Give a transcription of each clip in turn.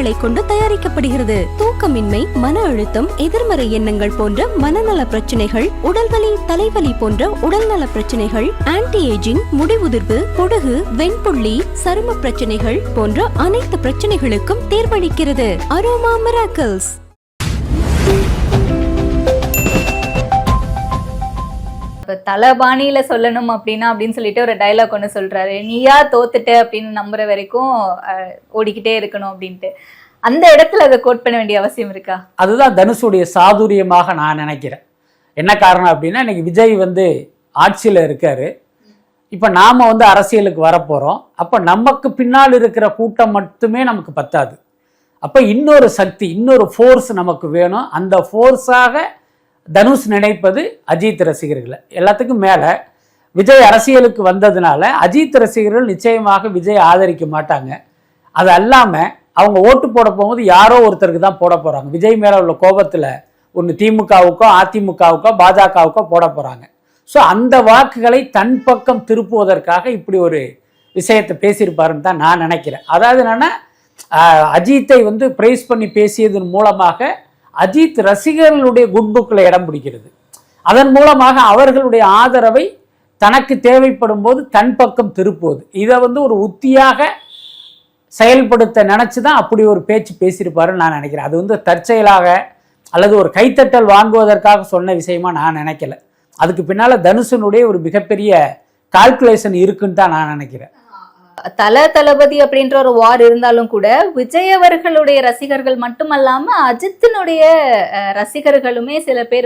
மூலப்பொருட்களை கொண்டு தயாரிக்கப்படுகிறது. தூக்கமின்மை, மன அழுத்தம், எதிர்மறை எண்ணங்கள் போன்ற மனநல பிரச்சனைகள், உடல்வலி, தலைவலி போன்ற உடல்நல பிரச்சனைகள், ஆன்டி ஏஜிங், முடிவுதிர்வு, பொடுகு, வெண்புள்ளி, சரும பிரச்சனைகள் போன்ற அனைத்து பிரச்சனைகளுக்கும் தீர்வளிக்கிறது அரோமா மிராக்கிள்ஸ். தலபாணியில சொல்லணும் அப்படின்னு சொல்லிட்டு ஒரு டைலாக் ஒன்று சொல்றாரு, நீயா தோத்துட்ட அப்படின்னு நம்புற வரைக்கும் ஓடிக்கிட்டே இருக்கணும் அப்படின்ட்டு. அந்த இடத்துல அதை கோட் பண்ண வேண்டிய அவசியம் இருக்கா? அதுதான் தனுஷுடைய சாதுரியமாக நான் நினைக்கிறேன். என்ன காரணம் அப்படின்னா, இன்னைக்கு விஜய் ஆட்சியில் இருக்காரு. இப்போ நாம அரசியலுக்கு வரப்போறோம். அப்போ நமக்கு பின்னால் இருக்கிற கூட்டம் மட்டுமே நமக்கு பத்தாது. அப்போ இன்னொரு சக்தி, இன்னொரு ஃபோர்ஸ் நமக்கு வேணும். அந்த ஃபோர்ஸாக தனுஷ் நினைப்பது அஜித் ரசிகர்களை. எல்லாத்துக்கும் மேலே விஜய் அரசியலுக்கு வந்ததுனால அஜித் ரசிகர்கள் நிச்சயமாக விஜய் ஆதரிக்க மாட்டாங்க. அது அல்லாமல் அவங்க ஓட்டு போட போகும்போது யாரோ ஒருத்தருக்கு தான் போட போகிறாங்க. விஜய் மேலே உள்ள கோபத்தில் ஒன்று திமுகவுக்கோ அதிமுகவுக்கோ பாஜகவுக்கோ போட போகிறாங்க. ஸோ அந்த வாக்குகளை தன் பக்கம் திருப்புவதற்காக இப்படி ஒரு விஷயத்தை பேசியிருப்பாருன்னு தான் நான் நினைக்கிறேன். அதாவது என்னென்னா, அஜித்தை பிரைஸ் பண்ணி பேசியதன் மூலமாக அஜித் ரசிகர்களுடைய குட் புக்கில் இடம் பிடிக்கிறது. அதன் மூலமாக அவர்களுடைய ஆதரவை தனக்கு தேவைப்படும் போது தன் பக்கம் திருப்புவது. இதை ஒரு உத்தியாக செயல்படுத்த நினச்சி தான் அப்படி ஒரு பேச்சு பேசியிருப்பாருன்னு நான் நினைக்கிறேன். அது தற்செயலாக அல்லது ஒரு கைத்தட்டல் வாங்குவதற்காக சொன்ன விஷயமா நான் நினைக்கல. அதுக்கு பின்னால் தனுஷனுடைய ஒரு மிகப்பெரிய கால்குலேஷன் இருக்குன்னு தான் நான் நினைக்கிறேன். தளபதி அப்படின்ற ஒரு வார் இருந்தாலும் கூட விஜய் அவர்களுடைய ரசிகர்கள் மட்டுமல்லாம அஜித்தினுடைய ரசிகர்களுமே சில பேர்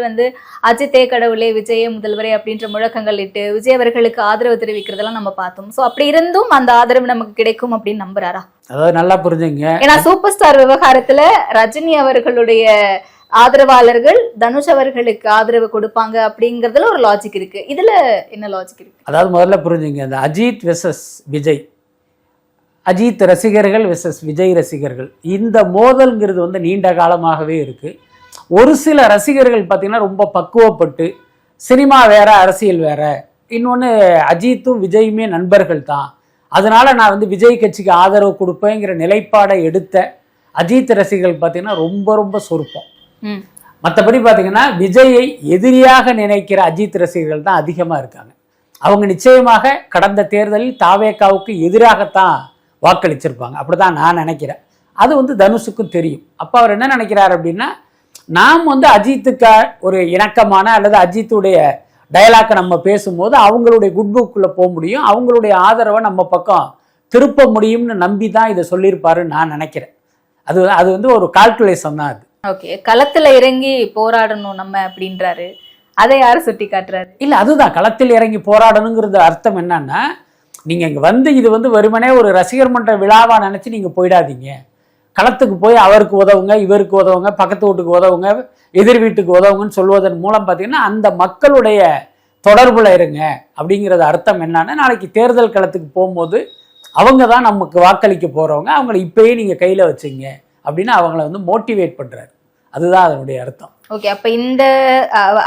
அஜித்தே கடவுளே, விஜயே முதல்வரே அப்படின்ற முழக்கங்கள் இட்டு விஜய் அவர்களுக்கு ஆதரவு தெரிவிக்கிறதெல்லாம் நம்ம பார்த்தோம். ஸோ அப்படி இருந்தும் அந்த ஆதரவு நமக்கு கிடைக்கும் அப்படின்னு நம்புறாரா? அதாவது நல்லா புரிஞ்சுங்க. ஏன்னா சூப்பர் ஸ்டார் விவகாரத்துல ரஜினி அவர்களுடைய ஆதரவாளர்கள் தனுஷ் அவர்களுக்கு ஆதரவு கொடுப்பாங்க அப்படிங்கறதுல ஒரு லாஜிக் இருக்கு. இதுல என்ன லாஜிக் இருக்கு? அதாவது முதல்ல புரிஞ்சுங்க, இந்த அஜித் வெர்சஸ் விஜய், அஜித் ரசிகர்கள் வெர்சஸ் விஜய் ரசிகர்கள், இந்த மோதல்ங்கிறது நீண்ட காலமாகவே இருக்குது. ஒரு சில ரசிகர்கள் பார்த்திங்கன்னா ரொம்ப பக்குவப்பட்டு, சினிமா வேற அரசியல் வேற, இன்னொன்று அஜித்தும் விஜயுமே நண்பர்கள் தான், அதனால் நான் விஜய் கட்சிக்கு ஆதரவு கொடுப்பேங்கிற நிலைப்பாடை எடுத்த அஜித் ரசிகர்கள் பார்த்திங்கன்னா ரொம்ப ரொம்ப சொருப்பம். மற்றபடி பார்த்திங்கன்னா விஜயை எதிரியாக நினைக்கிற அஜித் ரசிகர்கள் தான் அதிகமாக இருக்காங்க. அவங்க நிச்சயமாக கடந்த தேர்தலில் தாவேகாவுக்கு எதிராகத்தான் வாக்களிச்சிருப்பாங்க. அப்படி தான் நான் நினைக்கிறேன். அது தனுஷுக்கும் தெரியும். அப்போ அவர் என்ன நினைக்கிறார் அப்படின்னா, நாம் அஜித்துக்கு ஒரு இணக்கமான அல்லது அஜித்துடைய டயலாக்கை நம்ம பேசும்போது அவங்களுடைய குட் புக்குள்ளே போக முடியும், அவங்களுடைய ஆதரவை நம்ம பக்கம் திருப்ப முடியும்னு நம்பி தான் இதை சொல்லியிருப்பாருன்னு நான் நினைக்கிறேன். அது ஒரு கால்குலேஷன் தான் அது. ஓகே, களத்தில் இறங்கி போராடணும் நம்ம அப்படின்றாரு. அதை யாரு சுட்டி காட்டுறாரு? இல்லை, அதுதான் களத்தில் இறங்கி போராடணுங்கிறது அர்த்தம் என்னன்னா, நீங்கள் இங்கே இது வெறுமனே ஒரு ரசிகர் மன்ற விழாவாக நினச்சி நீங்கள் போயிடாதீங்க. களத்துக்கு போய் அவருக்கு உதவுங்க, இவருக்கு உதவுங்க, பக்கத்து வீட்டுக்கு உதவுங்க, எதிர் வீட்டுக்கு உதவுங்கன்னு சொல்வதன் மூலம் பார்த்தீங்கன்னா அந்த மக்களுடைய தொடர்பில் இருங்க. அப்படிங்கிறது அர்த்தம் என்னன்னா, நாளைக்கு தேர்தல் களத்துக்கு போகும்போது அவங்க தான் நமக்கு வாக்களிக்க போகிறவங்க, அவங்கள இப்பயே நீங்கள் கையில் வச்சுங்க அப்படின்னு அவங்கள மோட்டிவேட் பண்ணுறாரு. அதுதான் அதனுடைய அர்த்தம். ஓகே, அப்ப இந்த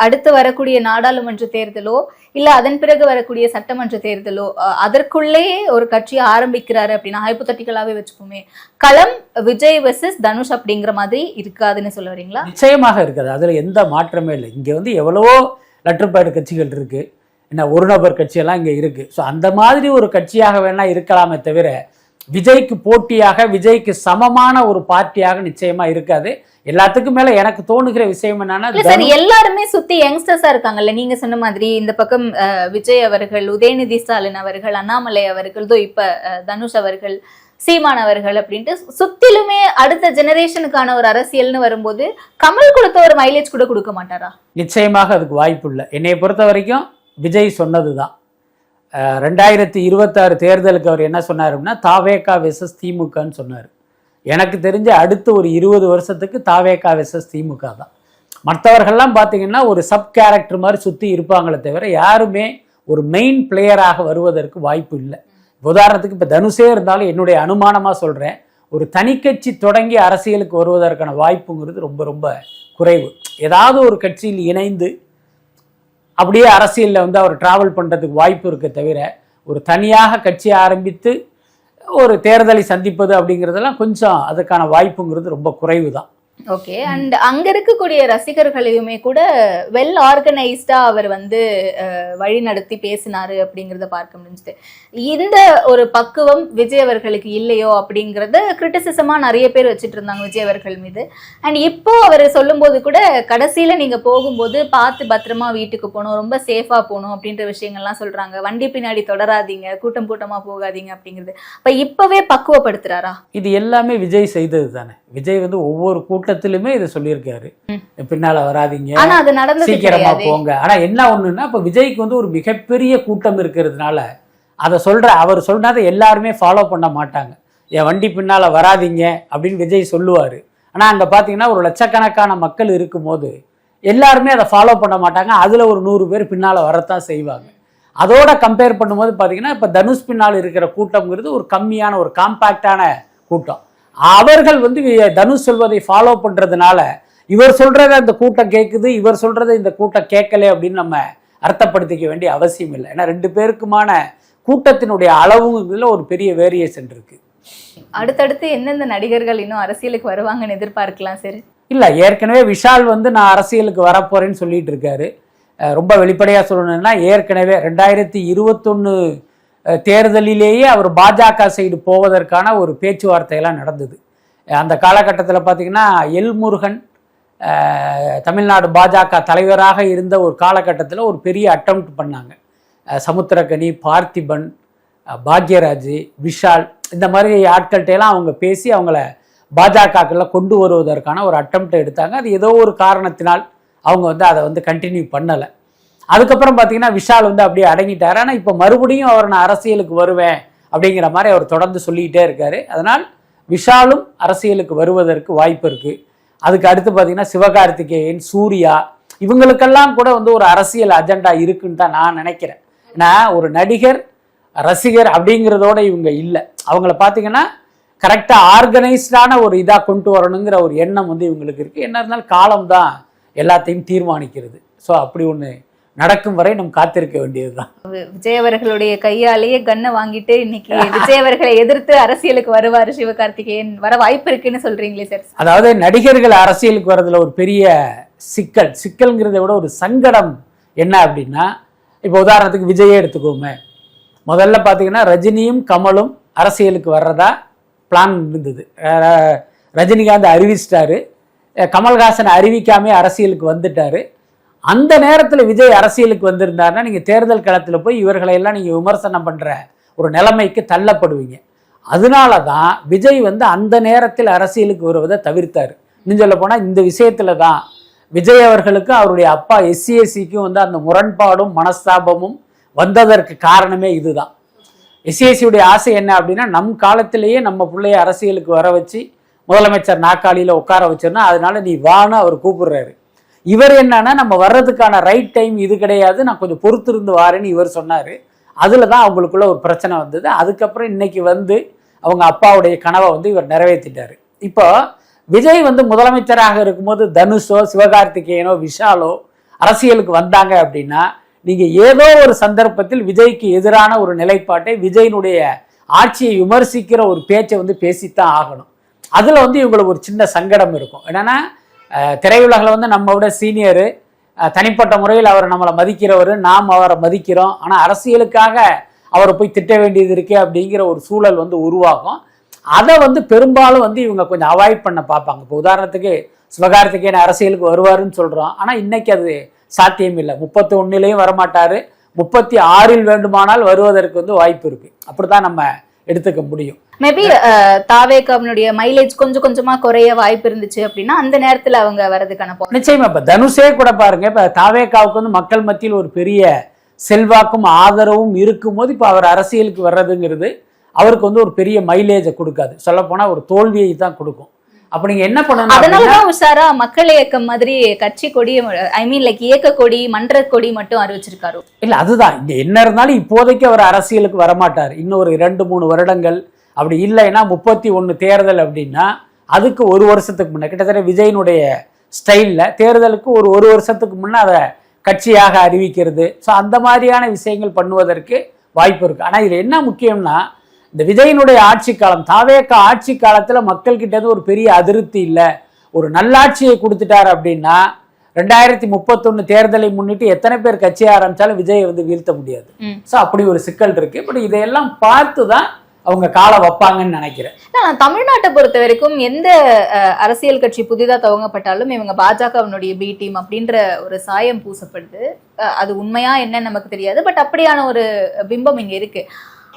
அடுத்து வரக்கூடிய நாடாளுமன்ற தேர்தலோ இல்ல அதன் பிறகு வரக்கூடிய சட்டமன்ற தேர்தலோ அதற்குள்ளே ஒரு கட்சியை ஆரம்பிக்கிறாரு அப்படின்னா, ஹைப்போதட்டிக்கலாவே வச்சுப்போமே, களம் விஜய் வெர்சஸ் தனுஷ் அப்படிங்கிற மாதிரி இருக்காதுன்னு சொல்ல வரீங்களா? நிச்சயமாக இருக்காது, அதுல எந்த மாற்றமே இல்லை. இங்க எவ்வளவோ லெட்டர்பேட் கட்சிகள் இருக்கு, என்ன ஒரு நபர் கட்சியெல்லாம் இங்க இருக்கு. ஸோ அந்த மாதிரி ஒரு கட்சியாக வேணா இருக்கலாமே தவிர விஜய்க்கு போட்டியாக, விஜய்க்கு சமமான ஒரு பார்ட்டியாக நிச்சயமா இருக்காது. எல்லாத்துக்கும் மேல எனக்கு தோணுகிற விஷயம் என்னன்னா, எல்லாருமே சுத்தி யங்ஸ்டர்ஸா இருக்காங்கல்ல. நீங்க சொன்ன மாதிரி இந்த பக்கம் விஜய் அவர்கள், உதயநிதி ஸ்டாலின் அவர்கள், அண்ணாமலை அவர்கள், இப்ப தனுஷ் அவர்கள், சீமான் அவர்கள் அப்படின்ட்டு சுத்திலுமே அடுத்த ஜெனரேஷனுக்கான ஒரு அரசியல்னு வரும்போது கமல் கொடுத்த ஒரு மைலேஜ் கூட கொடுக்க மாட்டாரா? நிச்சயமாக அதுக்கு வாய்ப்பு இல்லை. என்னை பொறுத்த வரைக்கும் விஜய் சொன்னதுதான். 2026 தேர்தலுக்கு அவர் என்ன சொன்னார் அப்படின்னா, தாவேகா வெர்சஸ் திமுகன்னு சொன்னார். எனக்கு தெரிஞ்ச அடுத்து ஒரு 20 வருஷத்துக்கு தாவேகா வெர்சஸ் திமுக தான். மற்றவர்கள்லாம் பார்த்தீங்கன்னா ஒரு சப் கேரக்டர் மாதிரி சுற்றி இருப்பாங்களே தவிர யாருமே ஒரு மெயின் பிளேயராக வருவதற்கு வாய்ப்பு இல்லை. உதாரணத்துக்கு இப்போ தனுஷே இருந்தாலும் என்னுடைய அனுமானமாக சொல்கிறேன், ஒரு தனிக்கட்சி தொடங்கி அரசியலுக்கு வருவதற்கான வாய்ப்புங்கிறது ரொம்ப ரொம்ப குறைவு. ஏதாவது ஒரு கட்சியில் இணைந்து அப்படியே அரசியலில் அவர் டிராவல் பண்ணுறதுக்கு வாய்ப்பு இருக்க தவிர ஒரு தனியாக கட்சி ஆரம்பித்து ஒரு தேர்தலை சந்திப்பது அப்படிங்கிறதெல்லாம் கொஞ்சம் அதுக்கான வாய்ப்புங்கிறது ரொம்ப குறைவு தான். ஓகே. அண்ட் அங்க இருக்கக்கூடிய ரசிகர்களையுமே கூட வெல் ஆர்கனைஸ்டா அவர் வந்து வழி நடத்தி பேசினாரு அப்படிங்கறத பார்க்க முடிஞ்சது. இந்த ஒரு பக்குவம் விஜய் அவர்களுக்கு இல்லையோ அப்படிங்கறத கிரிட்டிசிசமா நிறைய பேர் வச்சுட்டு இருந்தாங்க விஜய் அவர்கள் மீது. அண்ட் இப்போ அவர் சொல்லும் போது கூட கடைசியில நீங்க போகும்போது பார்த்து பத்திரமா வீட்டுக்கு போகணும், ரொம்ப சேஃபா போகணும் அப்படின்ற விஷயங்கள்லாம் சொல்றாங்க. வண்டி பின்னாடி தொடராதீங்க, கூட்டம் கூட்டமா போகாதீங்க அப்படிங்கிறது. அப்ப இப்பவே பக்குவப்படுத்துறாரா? இது எல்லாமே விஜய் செய்தது தானே. விஜய் வந்து ஒவ்வொரு கூட்டத்திலுமே இதை சொல்லியிருக்காரு, பின்னால வராதீங்க, சீக்கிரமா போங்க. ஆனா என்ன ஒண்ணுன்னா, இப்ப விஜய்க்கு வந்து ஒரு மிகப்பெரிய கூட்டம் இருக்கிறதுனால அதை அவர் சொல்றதை எல்லாருமே ஃபாலோ பண்ண மாட்டாங்க. என் வண்டி பின்னால வராதீங்க அப்படின்னு விஜய் சொல்லுவாரு. ஆனா அங்க பாத்தீங்கன்னா ஒரு லட்சக்கணக்கான மக்கள் இருக்கும்போது எல்லாருமே அதை ஃபாலோ பண்ண மாட்டாங்க. அதுல ஒரு 100 பேர் பின்னால வரத்தான் செய்வாங்க. அதோட கம்பேர் பண்ணும்போது பாத்தீங்கன்னா இப்ப தனுஷ் பின்னால் இருக்கிற கூட்டம்ங்கிறது ஒரு கம்மியான ஒரு காம்பாக்டான கூட்டம். அவர்கள் வந்து தனுஷ் சொல்வதை ஃபாலோ பண்றதுனால இவர் சொல்றத அந்த கூட்டம் கேட்குது, இவர் சொல்றதை இந்த கூட்டம் கேட்கல அப்படின்னு நம்ம அர்த்தப்படுத்திக்க வேண்டிய அவசியம் இல்லை. ஏன்னா 2 பேருக்குமான கூட்டத்தினுடைய அளவுல ஒரு பெரிய வேரியேஷன் இருக்கு. அடுத்தடுத்து எந்தெந்த நடிகர்கள் இன்னும் அரசியலுக்கு வருவாங்கன்னு எதிர்பார்க்கலாம் சார்? இல்ல, ஏற்கனவே விஷால் வந்து நான் அரசியலுக்கு வரப்போறேன்னு சொல்லிட்டு இருக்காரு. ரொம்ப வெளிப்படையா சொல்லணும்னா ஏற்கனவே 2021 தேர்தலிலேயே அவர் பாஜக சைடு போவதற்கான ஒரு பேச்சுவார்த்தையெல்லாம் நடந்தது. அந்த காலகட்டத்தில் பார்த்தீங்கன்னா எல் முருகன் தமிழ்நாடு பாஜக தலைவராக இருந்த ஒரு காலகட்டத்தில் ஒரு பெரிய அட்டெம்ப்ட் பண்ணாங்க. சமுத்திரக்கனி, பார்த்திபன், பாக்யராஜ், விஷால் இந்த மாதிரி ஆட்கள்கிட்டலாம் அவங்க பேசி அவங்கள பாஜகக்குள்ள கொண்டு வருவதற்கான ஒரு அட்டெம்ப்ட் எடுத்தாங்க. அது ஏதோ ஒரு காரணத்தினால் அவங்க வந்து அதை வந்து கண்டினியூ பண்ணலை. அதுக்கப்புறம் பார்த்தீங்கன்னா விஷால் வந்து அப்படியே அடங்கிட்டார். ஆனால் இப்போ மறுபடியும் அவர் நான் அரசியலுக்கு வருவேன் அப்படிங்கிற மாதிரி அவர் தொடர்ந்து சொல்லிக்கிட்டே இருக்காரு. அதனால் விஷாலும் அரசியலுக்கு வருவதற்கு வாய்ப்பு இருக்குது. அதுக்கு அடுத்து பார்த்தீங்கன்னா சிவகார்த்திகேயன், சூர்யா இவங்களுக்கெல்லாம் கூட வந்து ஒரு அரசியல் அஜெண்டா இருக்குன்னு தான் நான் நினைக்கிறேன். ஏன்னா ஒரு நடிகர் ரசிகர் அப்படிங்கிறதோட இவங்க இல்லை. அவங்கள பார்த்தீங்கன்னா கரெக்டாக ஆர்கனைஸ்டான ஒரு இதாக கொண்டு வரணுங்கிற ஒரு எண்ணம் வந்து இவங்களுக்கு இருக்குது. என்ன இருந்தாலும் காலம்தான் எல்லாத்தையும் தீர்மானிக்கிறது. ஸோ அப்படி ஒன்று நடக்கும் வரை நம்ம காத்திருக்க வேண்டியதுதான். விஜய் அவர்களுடைய கையாலேயே கண்ணை வாங்கிட்டு இன்னைக்கு விஜய் அவர்களை எதிர்த்து அரசியலுக்கு வருவாரு சிவகார்த்திகேயன், வர வாய்ப்பு இருக்குன்னு சொல்றீங்களே சார்? அதாவது நடிகர்கள் அரசியலுக்கு வர்றதுல ஒரு பெரிய சிக்கல்ங்கிறத விட ஒரு சங்கடம் என்ன அப்படின்னா, இப்போ உதாரணத்துக்கு விஜயே எடுத்துக்கோமே. முதல்ல பார்த்தீங்கன்னா ரஜினியும் கமலும் அரசியலுக்கு வர்றதா பிளான் இருந்தது. ரஜினிகாந்த் அறிவிச்சிட்டாரு, கமல்ஹாசன் அறிவிக்காமே அரசியலுக்கு வந்துட்டாரு. அந்த நேரத்தில் விஜய் அரசியலுக்கு வந்திருந்தாருன்னா நீங்கள் தேர்தல் களத்தில் போய் இவர்களை எல்லாம் நீங்கள் விமர்சனம் பண்ணுற ஒரு நிலைமைக்கு தள்ளப்படுவீங்க. அதனால தான் விஜய் வந்து அந்த நேரத்தில் அரசியலுக்கு வருவதை தவிர்த்தார். இன்னும் சொல்ல போனால் இந்த விஷயத்தில் தான் விஜய் அவர்களுக்கு அவருடைய அப்பா எஸ்சிஎஸ்சிக்கும் வந்து அந்த முரண்பாடும் மனஸ்தாபமும் வந்ததற்கு காரணமே இதுதான். எஸ்சிஎஸ்சியுடைய ஆசை என்ன அப்படின்னா, நம் காலத்திலேயே நம்ம பிள்ளைய அரசியலுக்கு வர வச்சு முதலமைச்சர் நாற்காலியில் உட்கார வச்சிருந்தா, அதனால நீ வான்னு அவர் கூப்பிடுறாரு. இவர் என்னன்னா நம்ம வர்றதுக்கான ரைட் டைம் இது கிடையாது, நான் கொஞ்சம் பொறுத்திருந்து வாரேன்னு இவர் சொன்னார். அதில் தான் அவங்களுக்குள்ள ஒரு பிரச்சனை வந்தது. அதுக்கப்புறம் இன்னைக்கு வந்து அவங்க அப்பாவுடைய கனவை வந்து இவர் நிறைவேற்றிட்டார். இப்போ விஜய் வந்து முதலமைச்சராக இருக்கும்போது தனுஷோ சிவகார்த்திகேயனோ விஷாலோ அரசியலுக்கு வந்தாங்க அப்படின்னா, நீங்கள் ஏதோ ஒரு சந்தர்ப்பத்தில் விஜய்க்கு எதிரான ஒரு நிலைப்பாட்டை, விஜயினுடைய ஆட்சியை விமர்சிக்கிற ஒரு பேச்சை வந்து பேசித்தான் ஆகணும். அதில் வந்து இவங்களுக்கு ஒரு சின்ன சங்கடம் இருக்கும். என்னன்னா திரையுலகில் வந்து நம்ம விட சீனியரு, தனிப்பட்ட முறையில் அவர் நம்மளை மதிக்கிறவர், நாம் அவரை மதிக்கிறோம். ஆனால் அரசியலுக்காக அவரை போய் திட்ட வேண்டியது இருக்கே அப்படிங்கிற ஒரு சூழல் வந்து உருவாகும். அதை வந்து பெரும்பாலும் வந்து இவங்க கொஞ்சம் அவாய்ட் பண்ண பார்ப்பாங்க. இப்போ உதாரணத்துக்கு சிவகார்த்திகேயன் அரசியலுக்கு வருவாருன்னு சொல்கிறோம், ஆனால் இன்னைக்கு அது சாத்தியம் இல்லை. 31லேயும் வரமாட்டார், 36 வேண்டுமானால் வருவதற்கு வந்து வாய்ப்பு இருக்குது. அப்படி தான் நம்ம எடுத்துக்க முடியும். மேபி தாவேகாவினுடைய மைலேஜ் கொஞ்சம் கொஞ்சமா குறைய வாய்ப்பு இருந்துச்சு அப்படின்னா அந்த நேரத்துல அவங்க வரதுக்கான நிச்சயமா. இப்ப தனுஷே கூட பாருங்க, இப்ப தாவேகாவுக்கு வந்து மக்கள் மத்தியில் ஒரு பெரிய செல்வாக்கும் ஆதரவும் இருக்கும் போது இப்ப அவர் அரசியலுக்கு வர்றதுங்கிறது அவருக்கு வந்து ஒரு பெரிய மைலேஜை கொடுக்காது. சொல்ல போனா ஒரு தோல்வியை தான் கொடுக்கும். அப்ப நீங்க என்ன பண்ணணும்? அதனாலதான் உஷாரா மக்கள் இயக்கம் மாதிரி கட்சி கொடி, ஐ மீன் லைக் இயக்க கொடி, மன்ற கொடி மட்டும் அறிவிச்சிருக்காரு. இல்ல, அதுதான் இங்க என்ன இருந்தாலும் இப்போதைக்கு அவர் அரசியலுக்கு வரமாட்டார். இன்னொரு 2-3 வருடங்கள் அப்படி இல்லைன்னா 31 தேர்தல் அப்படின்னா அதுக்கு 1 வருஷத்துக்கு முன்னே, கிட்டத்தட்ட விஜயனுடைய ஸ்டைலில் தேர்தலுக்கு ஒரு வருஷத்துக்கு முன்னே அதை கட்சியாக அறிவிக்கிறது. ஸோ அந்த மாதிரியான விஷயங்கள் பண்ணுவதற்கு வாய்ப்பு இருக்குது. ஆனால் இதில் என்ன முக்கியம்னா, இந்த விஜயனுடைய ஆட்சி காலம், தாவேக ஆட்சி காலத்துல மக்கள் கிட்ட இருந்து ஒரு பெரிய அதிருப்தி இல்லை, ஒரு நல்லாட்சியை கொடுத்துட்டாரு அப்படின்னா 2031 தேர்தலை முன்னிட்டு எத்தனை பேர் கட்சி ஆரம்பிச்சாலும் விஜயை வந்து வீழ்த்த முடியாது. சோ அப்படி ஒரு சிக்கல் இருக்கு. பட் இதையெல்லாம் பார்த்துதான் அவங்க காலை வைப்பாங்கன்னு நினைக்கிறேன். தமிழ்நாட்டை பொறுத்த வரைக்கும் எந்த அரசியல் கட்சி புதிதா துவங்கப்பட்டாலும் இவங்க பாஜகவினுடைய பி டீம் அப்படின்ற ஒரு சாயம் பூசப்படுது. அது உண்மையா என்னன்னு நமக்கு தெரியாது. பட் அப்படியான ஒரு பிம்பம் இங்க இருக்கு.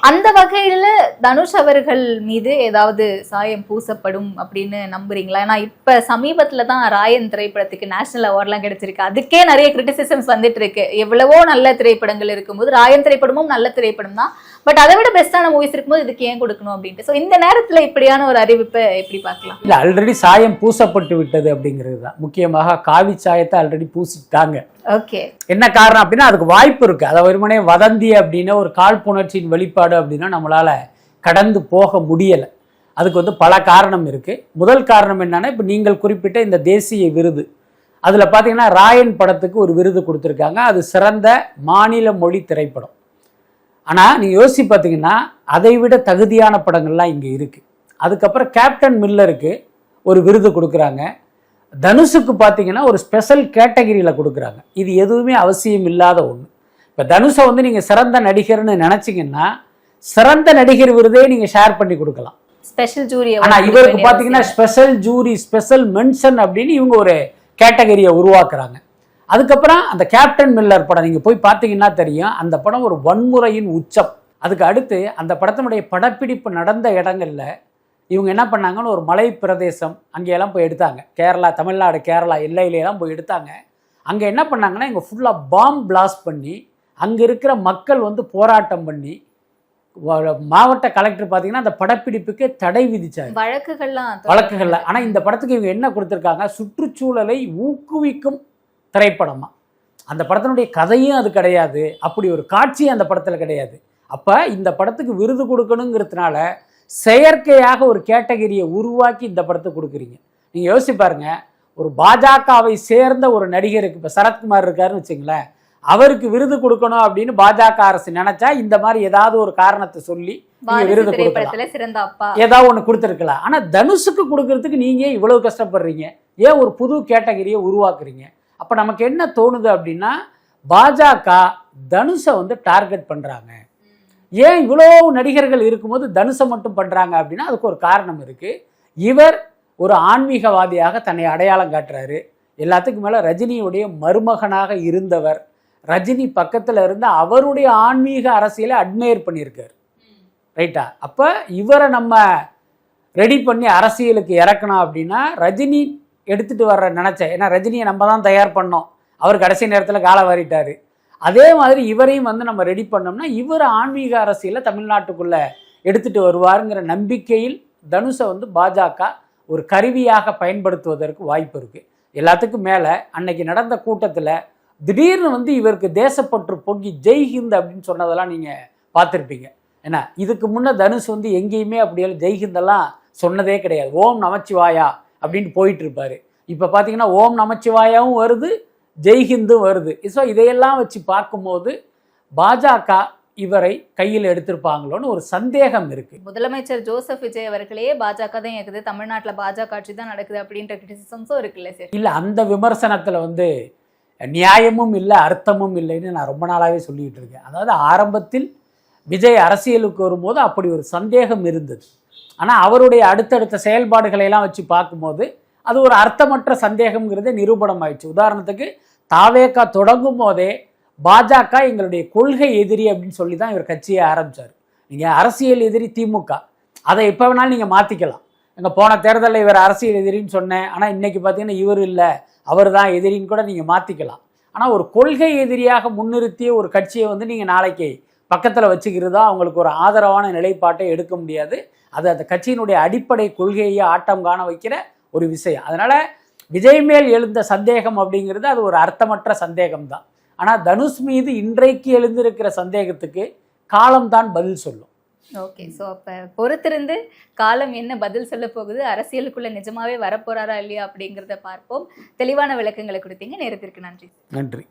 அந்த வகையில தனுஷ் அவர்கள் மீது ஏதாவது சாயம் பூசப்படும் அப்படின்னு நம்புறீங்களா? ஏன்னா இப்ப சமீபத்துல தான் ராயன் திரைப்படத்துக்கு நேஷனல் அவார்ட்லாம் கிடைச்சிருக்கு. அதுக்கே நிறைய கிரிட்டிசிசம்ஸ் வந்துட்டு இருக்கு. எவ்வளவோ நல்ல திரைப்படங்கள் இருக்கும்போது ராயன் திரைப்படமும் நல்ல திரைப்படம் தான், பட் அதை விட பெஸ்டான மூவிஸ் இருக்கும்போது இதுக்கு ஏன் கொடுக்கணும் அப்படின்ட்டு. ஸோ இந்த நேரத்துல இப்படியான ஒரு அறிவிப்பை எப்படி பார்க்கலாம்? இல்ல, ஆல்ரெடி சாயம் பூசப்பட்டு விட்டது அப்படிங்கிறது தான். முக்கியமாக காவி சாயத்தை ஆல்ரெடி பூசிட்டாங்க. ஓகே, என்ன காரணம் அப்படின்னா அதுக்கு வாய்ப்பு இருக்கு. அதை வெறுமனே வதந்தி அப்படின்னு ஒரு காழ்ப்புணர்ச்சியின் வெளிப்பாடு அப்படின்னா நம்மளால கடந்து போக முடியல. அதுக்கு வந்து பல காரணம் இருக்கு. முதல் காரணம் என்னன்னா, இப்ப நீங்கள் குறிப்பிட்ட இந்த தேசிய விருது, அதுல பாத்தீங்கன்னா ராயன் படத்துக்கு ஒரு விருது கொடுத்துருக்காங்க. அது சிறந்த மாநில மொழி திரைப்படம். ஆனா நீங்க யோசிச்சு பார்த்தீங்கன்னா அதை விட தகுதியான படங்கள்லாம் இங்க இருக்கு. அதுக்கப்புறம் கேப்டன் மில்லருக்கு ஒரு விருது கொடுக்குறாங்க. தனுஷுக்கு பார்த்தீங்கன்னா ஒரு ஸ்பெஷல் கேட்டகரியில் கொடுக்குறாங்க. இது எதுவுமே அவசியம் இல்லாத ஒன்று. இப்போ தனுஷை வந்து நீங்கள் சிறந்த நடிகர்னு நினச்சிங்கன்னா சிறந்த நடிகர் விருதே நீங்கள் ஷேர் பண்ணி கொடுக்கலாம், ஸ்பெஷல் ஜூரி. ஆனால் இவருக்கு பார்த்தீங்கன்னா ஸ்பெஷல் ஜூரி, ஸ்பெஷல் மென்ஷன் அப்படின்னு இவங்க ஒரு கேட்டகரியை உருவாக்குறாங்க. அதுக்கப்புறம் அந்த கேப்டன் மில்லர் படம் நீங்கள் போய் பார்த்தீங்கன்னா தெரியும், அந்த படம் ஒரு வன்முறையின் உச்சம். அதுக்கு அடுத்து அந்த படத்தினுடைய படப்பிடிப்பு நடந்த இடங்கள்ல இவங்க என்ன பண்ணாங்கன்னு ஒரு மலை பிரதேசம் அங்கேயெல்லாம் போய் எடுத்தாங்க. கேரளா, தமிழ்நாடு கேரளா எல்லையிலெல்லாம் போய் எடுத்தாங்க. அங்கே என்ன பண்ணாங்கன்னா இங்கே ஃபுல்லாக பாம் பிளாஸ்ட் பண்ணி அங்கே இருக்கிற மக்கள் வந்து போராட்டம் பண்ணி மாவட்ட கலெக்டர் பார்த்தீங்கன்னா அந்த படப்பிடிப்புக்கு தடை விதிச்சாங்க, வழக்குகள்ல. ஆனால் இந்த படத்துக்கு இவங்க என்ன கொடுத்துருக்காங்க, சுற்றுச்சூழலை ஊக்குவிக்கும் திரைப்படமா. அந்த படத்தினுடைய கதையும் அது கிடையாது, அப்படி ஒரு காட்சி அந்த படத்தில் கிடையாது. அப்போ இந்த படத்துக்கு விருது கொடுக்கணுங்கிறதுனால செயற்கையாக ஒரு கேட்டகரியை உருவாக்கி இந்த படத்தை கொடுக்குறீங்க. நீங்கள் யோசிச்சு பாருங்க, ஒரு பாஜகவை சேர்ந்த ஒரு நடிகருக்கு, இப்போ சரத்குமார் இருக்காருன்னு வச்சுங்களேன், அவருக்கு விருது கொடுக்கணும் அப்படின்னு பாஜக அரசு நினைச்சா இந்த மாதிரி ஏதாவது ஒரு காரணத்தை சொல்லி விருது கொடுக்கலாம், ஏதாவது ஒன்று கொடுத்துருக்கலாம். ஆனால் தனுஷுக்கு கொடுக்கறதுக்கு நீங்க இவ்வளவு கஷ்டப்படுறீங்க, ஏன் ஒரு புது கேட்டகரியை உருவாக்குறீங்க? அப்போ நமக்கு என்ன தோணுது அப்படின்னா, பாஜக தனுஷை வந்து டார்கெட் பண்ணுறாங்க. ஏன் இவ்வளோ நடிகர்கள் இருக்கும்போது தனுஷை மட்டும் பண்ணுறாங்க அப்படின்னா அதுக்கு ஒரு காரணம் இருக்குது. இவர் ஒரு ஆன்மீகவாதியாக தன்னை அடையாளம் காட்டுறாரு. எல்லாத்துக்கும் மேலே ரஜினியுடைய மருமகனாக இருந்தவர், ரஜினி பக்கத்தில் இருந்து அவருடைய ஆன்மீக அரசியலை அட்மையர் பண்ணியிருக்கார், ரைட்டா? அப்போ இவரை நம்ம ரெடி பண்ணி அரசியலுக்கு இறக்கணும் அப்படின்னா ரஜினி எடுத்துகிட்டு வர்ற நினச்சேன். ஏன்னா ரஜினியை நம்ம தான் தயார் பண்ணோம், அவர் கடைசி நேரத்தில் காலை வாரிட்டார். அதே மாதிரி இவரையும் வந்து நம்ம ரெடி பண்ணோம்னா இவர் ஆன்மீக அரசியலை தமிழ்நாட்டுக்குள்ளே எடுத்துகிட்டு வருவாருங்கிற நம்பிக்கையில் தனுஷை வந்து பாஜக ஒரு கருவியாக பயன்படுத்துவதற்கு வாய்ப்பு இருக்குது. எல்லாத்துக்கும் மேலே அன்னைக்கு நடந்த கூட்டத்தில் திடீர்னு வந்து இவருக்கு தேசப்பற்று பொங்கி ஜெய்ஹிந்த் அப்படின்னு சொன்னதெல்லாம் நீங்கள் பார்த்துருப்பீங்க. ஏன்னா இதுக்கு முன்னே தனுஷ் வந்து எங்கேயுமே அப்படியெல்லாம் ஜெய்ஹிந்தெல்லாம் சொன்னதே கிடையாது. ஓம் நமச்சிவாயா அப்படின்னு போயிட்டு இருப்பாரு. இப்போ பார்த்தீங்கன்னா ஓம் நமச்சிவாயாவும் வருது, ஜெய்ஹிந்தும் வருது. ஸோ இதையெல்லாம் வச்சு பார்க்கும்போது பாஜக இவரை கையில் எடுத்திருப்பாங்களோன்னு ஒரு சந்தேகம் இருக்கு. முதலமைச்சர் ஜோசப் விஜய் அவர்களே பாஜக தான் இருக்குது, தமிழ்நாட்டில் பாஜக ஆட்சி தான் நடக்குது அப்படின்ற கிரிட்டிசிசம்ஸும் இருக்குல்ல சார்? இல்லை, அந்த விமர்சனத்தில் வந்து நியாயமும் இல்லை அர்த்தமும் இல்லைன்னு நான் ரொம்ப நாளாகவே சொல்லிக்கிட்டு இருக்கேன். அதாவது ஆரம்பத்தில் விஜய் அரசியலுக்கு வரும்போது அப்படி ஒரு சந்தேகம் இருந்தது. ஆனால் அவருடைய அடுத்தடுத்த செயல்பாடுகளை எல்லாம் வச்சு பார்க்கும்போது அது ஒரு அர்த்தமற்ற சந்தேகம்ங்கிறதே நிரூபணம் ஆயிடுச்சு. உதாரணத்துக்கு தாவேகா தொடங்கும் போதே பாஜக எங்களுடைய கொள்கை எதிரி அப்படின்னு சொல்லி தான் இவர் கட்சியை ஆரம்பித்தார். நீங்கள் அரசியல் எதிரி திமுக, அதை எப்போ வேணாலும் நீங்கள் மாற்றிக்கலாம். எங்கள் போன தேர்தலில் இவர் அரசியல் எதிரின்னு சொன்னேன், ஆனால் இன்றைக்கி பார்த்தீங்கன்னா இவர் இல்லை அவர் தான் எதிரின்னு கூட நீங்கள் மாற்றிக்கலாம். ஆனால் ஒரு கொள்கை எதிரியாக முன்னிறுத்திய ஒரு கட்சியை வந்து நீங்கள் நாளைக்கு பக்கத்தில் வச்சுக்கிறதா அவங்களுக்கு ஒரு ஆதரவான நிலைப்பாட்டை எடுக்க முடியாது. அது அந்த கட்சியினுடைய அடிப்படை கொள்கையை ஆட்டம் காண வைக்கிற ஒரு விஷயம். அதனால் விஜய் மேல் எழுந்த சந்தேகம் அப்படிங்கிறது அது ஒரு அர்த்தமற்ற சந்தேகம் தான். ஆனால் தனுஷ் மீது இன்றைக்கு எழுந்திருக்கிற சந்தேகத்துக்கு காலம்தான் பதில் சொல்லும். ஓகே, ஸோ அப்போ பொறுத்திருந்து காலம் என்ன பதில் சொல்ல போகுது, அரசியலுக்குள்ள நிஜமாவே வரப்போறாரா இல்லையா அப்படிங்கிறத பார்ப்போம். தெளிவான விளக்கங்களை கொடுத்தீங்க, நேரத்திற்கு நன்றி. நன்றி.